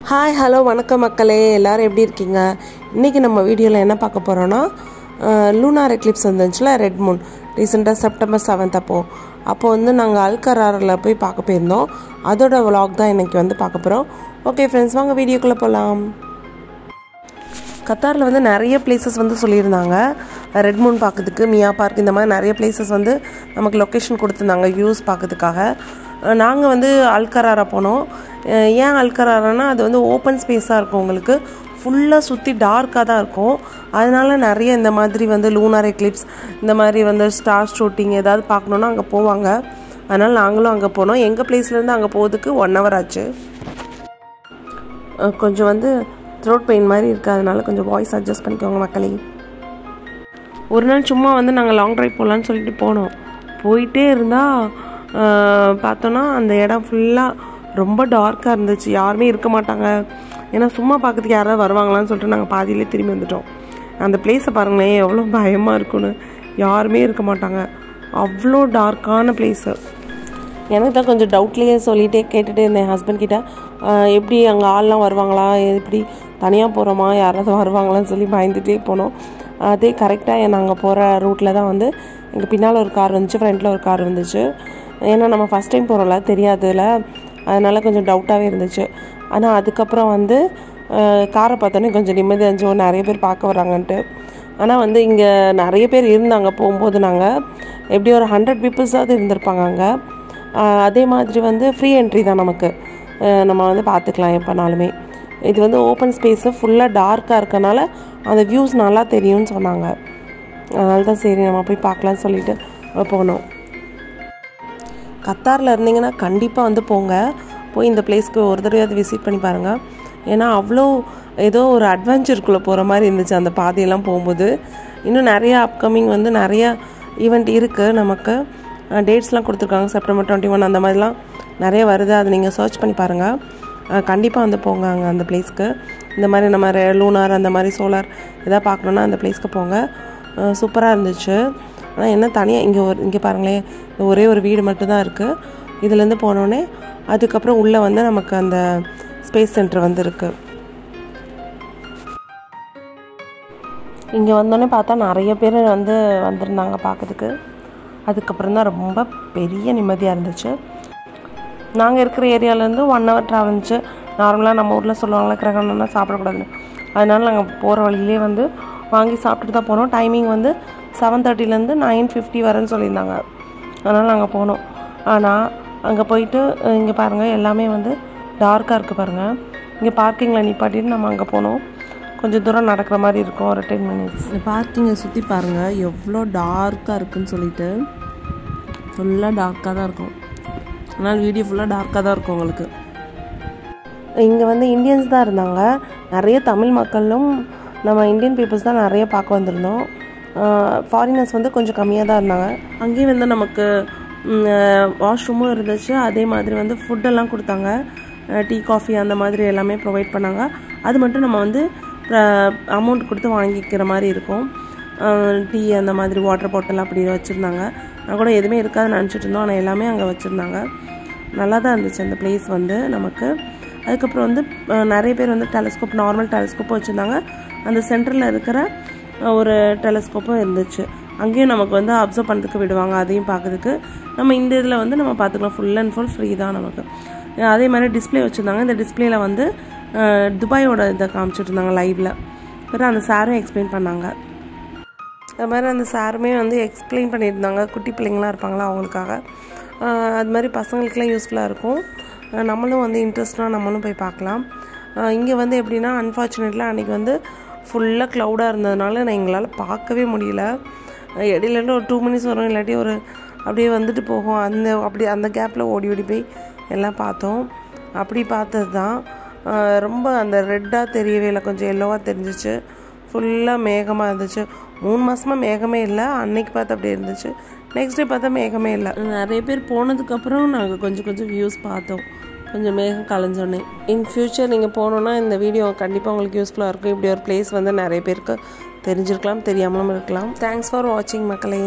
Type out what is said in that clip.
Hi hello வணக்கம் மக்களே, எல்லோரும் எப்படி இருக்கீங்க? இன்றைக்கி நம்ம வீடியோவில் என்ன பார்க்க போகிறோன்னா, லூனார் எக்லிப்ஸ் வந்துச்சுல, ரெட் மூன் ரீசெண்டாக செப்டம்பர் 7 அப்போது வந்து நாங்கள் அல்கராரில் போய் பார்க்க போயிருந்தோம். அதோட விலாக் தான் இன்றைக்கி வந்து பார்க்க போகிறோம். ஓகே ஃப்ரெண்ட்ஸ், வாங்க வீடியோக்குள்ளே போகலாம். கத்தாரில் வந்து நிறைய பிளேசஸ் வந்து சொல்லியிருந்தாங்க ரெட் மூன் பார்க்கறதுக்கு. மியா பார்க் இந்த மாதிரி நிறைய பிளேசஸ் வந்து நமக்கு லொக்கேஷன் கொடுத்துருந்தாங்க வியூஸ் பார்க்கறதுக்காக. நாங்கள் வந்து அல்கராரா போனோம். ஏன் அல்கராரானா, அது வந்து ஓப்பன் ஸ்பேஸாக இருக்கும், உங்களுக்கு ஃபுல்லாக சுற்றி டார்க்காக தான் இருக்கும். அதனால நிறைய இந்த மாதிரி வந்து லூனார் எக்லிப்ஸ், இந்த மாதிரி வந்து ஸ்டார் ஷூட்டிங் ஏதாவது பார்க்கணுன்னா அங்கே போவாங்க. அதனால் நாங்களும் அங்கே போனோம். எங்கள் பிளேஸ்லேருந்து அங்கே போகிறதுக்கு 1 hour ஆச்சு. கொஞ்சம் வந்து த்ரோட் பெயின் மாதிரி இருக்குது, அதனால கொஞ்சம் வாய்ஸ் அட்ஜஸ்ட் பண்ணிக்கோங்க மக்களே. ஒரு நாள் சும்மா வந்து நாங்கள் லாங் ட்ரைவ் போகலான்னு சொல்லிட்டு போனோம். போயிட்டே இருந்தால் பார்த்தோன்னா அந்த இடம் ஃபுல்லாக ரொம்ப டார்க்காக இருந்துச்சு. யாருமே இருக்க மாட்டாங்க. ஏன்னா சும்மா பார்க்கறதுக்கு யாராவது வருவாங்களான்னு சொல்லிட்டு நாங்கள் பாதியிலே திரும்பி வந்துட்டோம். அந்த பிளேஸை பாருங்களேன், எவ்வளோ பயமாக இருக்குன்னு. யாருமே இருக்க மாட்டாங்க, அவ்வளோ டார்க்கான பிளேஸு. எனக்கு தான் கொஞ்சம் டவுட்லேயே சொல்லிகிட்டே கேட்டுகிட்டே இருந்தேன் ஹஸ்பண்ட் கிட்ட, எப்படி அங்கே ஆள்லாம் வருவாங்களா, எப்படி தனியாக போகிறோமா, யாராவது வருவாங்களான்னு சொல்லி பயந்துகிட்டே போனோம். அதே கரெக்டாக நாங்கள் போகிற ரூட்டில் தான் வந்து எங்கள் பின்னால் ஒரு கார் வந்துச்சு, ஃப்ரண்ட்டில் ஒரு கார் வந்துச்சு. ஏன்னா நம்ம ஃபஸ்ட் டைம் போகிறோம்ல, தெரியாதுல, அதனால் கொஞ்சம் டவுட்டாகவே இருந்துச்சு. ஆனால் அதுக்கப்புறம் வந்து காரை பார்த்தோன்னே கொஞ்சம் நிம்மதியாக இருந்துச்சு, நிறைய பேர் பார்க்க வராங்கன்ட்டு. ஆனால் வந்து இங்கே நிறைய பேர் இருந்தாங்க போகும்போது. நாங்கள் எப்படி ஒரு 100 பீப்புள்ஸாவது இருந்திருப்பாங்க அங்கே. அதே மாதிரி வந்து ஃப்ரீ என்ட்ரி தான் நமக்கு, நம்ம வந்து பார்த்துக்கலாம் எப்போனாலுமே. இது வந்து ஓப்பன் ஸ்பேஸு, ஃபுல்லாக டார்க்காக இருக்கனால அந்த வியூஸ் நல்லா தெரியும்னு சொன்னாங்க. அதனால தான் சரி நம்ம போய் பார்க்கலான்னு சொல்லிட்டு போனோம். கத்தாரில் இருந்தீங்கன்னா கண்டிப்பாக வந்து போங்க, போய் இந்த பிளேஸ்க்கு ஒரு தடவையாவது விசிட் பண்ணி பாருங்கள். ஏன்னா அவ்வளோ ஏதோ ஒரு அட்வென்ச்சருக்குள்ளே போகிற மாதிரி இருந்துச்சு அந்த பாதையெல்லாம் போகும்போது. இன்னும் நிறையா அப்கமிங் வந்து நிறையா ஈவெண்ட் இருக்குது. நமக்கு டேட்ஸ்லாம் கொடுத்துருக்காங்க, செப்டம்பர் 21 அந்த மாதிரிலாம் நிறைய வருது. அதை நீங்கள் சர்ச் பண்ணி பாருங்கள். கண்டிப்பாக வந்து போங்க அங்கே அந்த பிளேஸ்க்கு. இந்த மாதிரி நம்ம லூனார் அந்த மாதிரி சோலார் எதாவது பார்க்கணுன்னா அந்த பிளேஸ்க்கு போங்க. சூப்பராக இருந்துச்சு. ஆனால் என்ன தனியாக இங்கே பாருங்களேன், ஒரே ஒரு வீடு மட்டும்தான் இருக்குது. இதுலேருந்து போனோடனே அதுக்கப்புறம் உள்ளே வந்து நமக்கு அந்த ஸ்பேஸ் சென்டர் வந்து இருக்குது. இங்கே வந்தோடனே பார்த்தா நிறைய பேர் வந்து வந்திருந்தாங்க பார்க்கறதுக்கு. அதுக்கப்புறம் தான் ரொம்ப பெரிய நிம்மதியாக இருந்துச்சு. நாங்கள் இருக்கிற ஏரியாவிலேருந்து 1 hour ட்ராவல் இருந்துச்சு. நார்மலாக நம்ம ஊரில் சொல்லுவாங்களா, கிரகணம்னா சாப்பிடக்கூடாதுன்னு. அதனால் நாங்கள் போகிற வழியிலே வந்து வாங்கி சாப்பிட்டுட்டு தான் போனோம். டைமிங் வந்து 7:30 9:50 வரேன்னு சொல்லியிருந்தாங்க. அதனால் நாங்கள் போனோம். ஆனால் அங்கே போயிட்டு இங்கே பாருங்கள், எல்லாமே வந்து டார்க்காக இருக்குது பாருங்கள். இங்கே பார்க்கிங்கில் நிப்பாட்டிட்டு நம்ம அங்கே போனோம். கொஞ்சம் தூரம் நடக்கிற மாதிரி இருக்கும், ஒரு 10 minutes. பார்க்கிங்கை சுற்றி பாருங்கள் எவ்வளோ டார்க்காக இருக்குதுன்னு சொல்லிட்டு. ஃபுல்லாக டார்க்காக தான் இருக்கும். அதனால் வீடியோ ஃபுல்லாக டார்க்காக தான் இருக்கும் உங்களுக்கு. இங்கே வந்து இந்தியன்ஸ் தான் இருந்தாங்க, நிறைய தமிழ் மக்களும் நம்ம இந்தியன் பீப்புள்ஸ் தான் நிறைய பார்க்க வந்திருந்தோம். ஃபாரினர்ஸ் வந்து கொஞ்சம் கம்மியாக தான் இருந்தாங்க. அங்கேயும் வந்து நமக்கு வாஷ்ரூமும் இருந்துச்சு. அதே மாதிரி வந்து ஃபுட்டெல்லாம் கொடுத்தாங்க, டீ காஃபி அந்த மாதிரி எல்லாமே ப்ரொவைட் பண்ணாங்க. அது மட்டும் நம்ம வந்து அமௌண்ட் கொடுத்து வாங்கிக்கிற மாதிரி இருக்கும். டீ அந்த மாதிரி வாட்டர் பாட்டில் அப்படி வச்சுருந்தாங்க. நான் கூட எதுவுமே இருக்காதுன்னு நினச்சிட்டு இருந்தோம், ஆனால் எல்லாமே அங்கே வச்சுருந்தாங்க. நல்லா தான் இருந்துச்சு அந்த பிளேஸ் வந்து நமக்கு. அதுக்கப்புறம் வந்து நிறைய பேர் வந்து டெலஸ்கோப், நார்மல் டெலஸ்கோப்பும் வச்சுருந்தாங்க. அந்த சென்டரில் இருக்கிற ஒரு டெலஸ்கோப்பும் இருந்துச்சு. அங்கேயும் நமக்கு வந்து அப்சர்வ் பண்ணுறதுக்கு விடுவாங்க, அதையும் பார்க்குறதுக்கு. நம்ம இந்த இதில் வந்து நம்ம பார்த்துக்கலாம், ஃபுல் அண்ட் ஃபுல் ஃப்ரீ தான் நமக்கு. அதே மாதிரி டிஸ்பிளே வச்சுருந்தாங்க. இந்த டிஸ்பிளேயில் வந்து துபாயோட இதை காமிச்சிட்டு இருந்தாங்க லைவில். அப்புறம் அந்த சாரும் எக்ஸ்பிளைன் பண்ணாங்க. அது மாதிரி அந்த சாருமே வந்து எக்ஸ்பிளைன் பண்ணியிருந்தாங்க. குட்டி பிள்ளைங்களாம் இருப்பாங்களா அவங்களுக்காக. அது மாதிரி பசங்களுக்குலாம் யூஸ்ஃபுல்லாக இருக்கும். நம்மளும் வந்து இன்ட்ரெஸ்டாக நம்மளும் போய் பார்க்கலாம். இங்கே வந்து எப்படின்னா, அன்ஃபார்ச்சுனேட்லாம் அன்றைக்கி வந்து ஃபுல்லாக க்ளவுடாக இருந்ததுனால நான் எங்களால் பார்க்கவே முடியல. இடையில ஒரு 2 minutes வரும், இல்லாட்டி ஒரு அப்படியே வந்துட்டு போகும். அந்த கேப்பில் ஓடி போய் எல்லாம் பார்த்தோம். அப்படி பார்த்தது தான். ரொம்ப அந்த ரெட்டாக தெரியவே இல்லை, கொஞ்சம் எல்லோவாக தெரிஞ்சிச்சு. ஃபுல்லாக மேகமாக இருந்துச்சு. 3 மாதமாக மேகமே இல்லை. அன்னைக்கு பார்த்து அப்படி இருந்துச்சு. நெக்ஸ்ட் டே பார்த்தா மேகமே இல்லை. நிறைய பேர் போனதுக்கப்புறம் நாங்கள் கொஞ்சம் வியூஸ் பார்த்தோம், கொஞ்சம் மேகம் கலைஞ்சோன்னே. இன் ஃப்யூச்சர் நீங்கள் போனோன்னா இந்த வீடியோ கண்டிப்பாக உங்களுக்கு யூஸ்ஃபுல்லாக இருக்கும். இப்படி ஒரு பிளேஸ் வந்து நிறைய பேருக்கு தெரிஞ்சிருக்கலாம், தெரியாமலும் இருக்கலாம். தேங்க்ஸ் ஃபார் வாட்சிங் மக்களே.